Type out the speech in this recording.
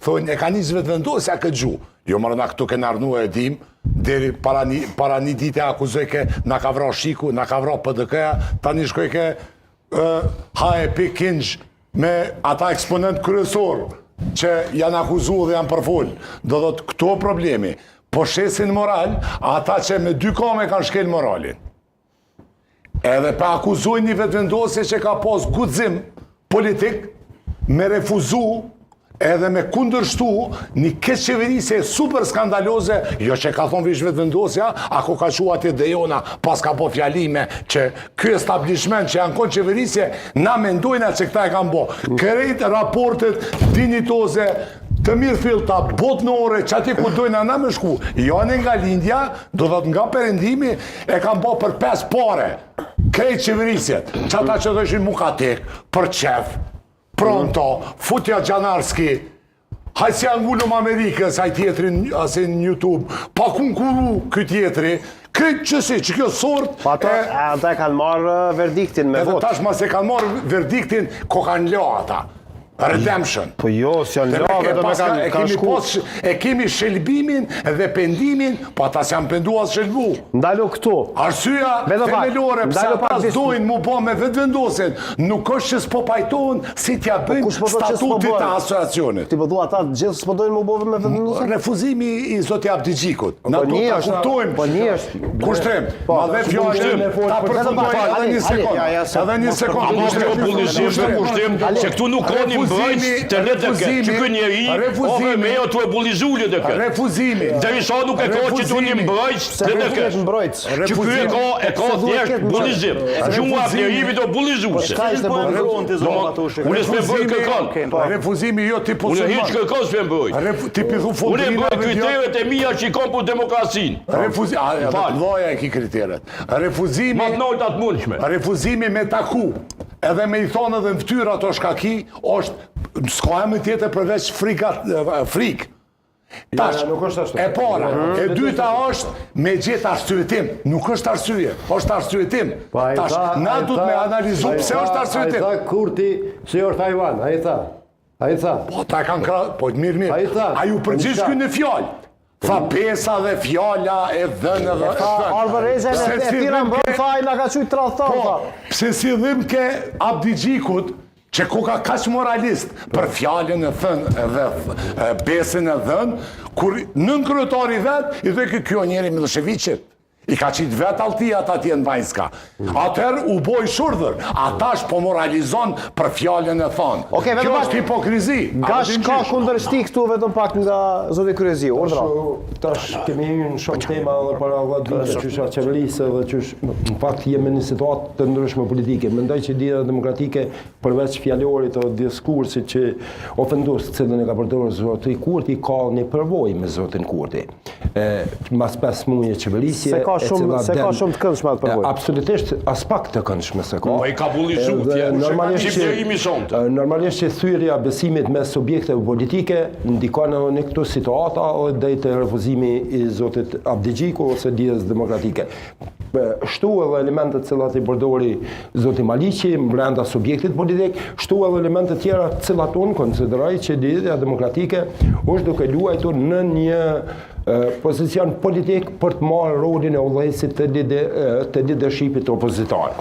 Thonë, e ka një vetëvendosja këtë gju. Jo mërëna këtu ke narnu e dim, deri para një dite akuzoj ke na ka vra Shiku, na ka vra PDK-ja, ta një shkoj ke HEP Kinj me ata eksponent kryesor që janë akuzu dhe janë përfull. Do dhëtë këto problemi, po shesin moral, ata që me 2 kame kanë shkel moralin. Edhe pa akuzoj një vetëvendosje që ka pas guxim politik, me refuzu edhe me kundërshtu një këtë qeverisje super skandaloze, jo që ka thonë vish vetëvendosja, ako ka shua të dejona pas ka po fjalime që kjo establishment që janë konë qeverisje, na mendojna që këta e kanë bo. Kërejt raportet dinitoze, të mirë filta, botnore, që ati ku dojna na me shku, janë nga lindja, do dhe nga perendimi, e kanë bo për 5 pare. Krejt qeverisjet, që ata që dëshin Mukatek, për qef, Pronto, Futja Gjanarski, hajtë si angullum Amerikës, hajtë tjetërin asin YouTube, pa kunkuru këtë tjetëri, këtë qësi, që kjo sort... Ata kanë marrë verdiktin me votë. Edhe tash mas e kanë marrë verdiktin, ko kanë lo ata. Redemption. Po jo, si janë lave dhe me kanë shku. E kemi shëlbimin dhe pendimin, po ata si janë pendu as shëlbu. Ndalu këtu. Arsyeja themelore, pëse ata zdojnë mu bo me vetëvendosin, nuk është që s'po pajtojnë si t'ja bëjnë statutit të asociacionit. Ti po thua ata gjithë s'po dojnë mu bo me vetëvendosin? Refuzimi i zoti Abdigjikut. Na do ta kuptojmë. Po një është. Kushtrim. Ma dhe fjallën, ta përfundoj edhe një sekund. Të redëke, që kë njeri, ove me jo të e bulizulli dhe këtë. Refuzimi. Dhe i sa nuk e ka që të një mbrojtës dhe dhe këtë. Që kë e ka thjesht bulizim. Gjuma njerivi do bulizuse. Unë s'me bërë kërkan. Refuzimi jo ti po unë hiq kërkan s'me bërë. Ti pithu fundrina. Unë e bërë kriteret e mija që i kam për demokracinë. Loja e ki kriteret. Refuzimi... Matnojt atë mundshme. Refuzimi me taku. Edhe me i thonë edhe në ftyrë ato shkaki, është, s'ka e më tjetër përveç frikë. Tash, e para, e dyta është me gjithë arsyetim. Nuk është arsye, është arsyetim. Tash, na du të me analizu pse është arsyetim. A i tha Kurti se është Taiwan, a i tha. Po, ta kanë krahë, po, mirë. A ju përgjithë kënë në fjallë. Tha pesa dhe fjalla e dhënë dhe Arbereze e tira më bërë, tha i nga ka qujtë të rathon, tha. Pse si dhim ke Abdigjikut, që ku ka kaq moralist për fjallën e thënë dhe besin e dhënë, kur nën kryetari vetë, i dhe kjo njeri Miloševićit. I ka qitë vetë altia ata tje në Vajnska. Atër u boj shurdhër. Atash po moralizon për fjallën e thonë. Kjo është hipokrizi. Gash ka kundërshti këtu vetëm pak nga zoti Kryezi, urdhra. Tash kemi hyrë në shumë tema edhe para vite që është qeverisë dhe që në fakt jemi në situatë të ndryshme politike. Mendoj që Lidhja Demokratike përveç fjalorit o diskursit që ofendues të cilën e ka përdorur zoti Kurti ka një përvojë me zotin Kurti. Mas 5 muaj qeverisje se ka shumë të këndshme atë përvojë. Absolutisht as pak të këndshme se ka. Po i ka bullizu normalisht që thyrja besimit me subjekteve politike ndikon edhe në këto situata dhe të refuzimi i zotit Abdigjiku ose Lidhjes Demokratike. Shtu edhe elementet cilat i përdori zoti Maliqi brenda subjektit politik, shtu edhe elementet tjera cilat unë konsideroj që Lidhja Demokratike është duke luajtur në një pozicion politik për të marrë rolin e udhëheqësit të leadershipit opozitar.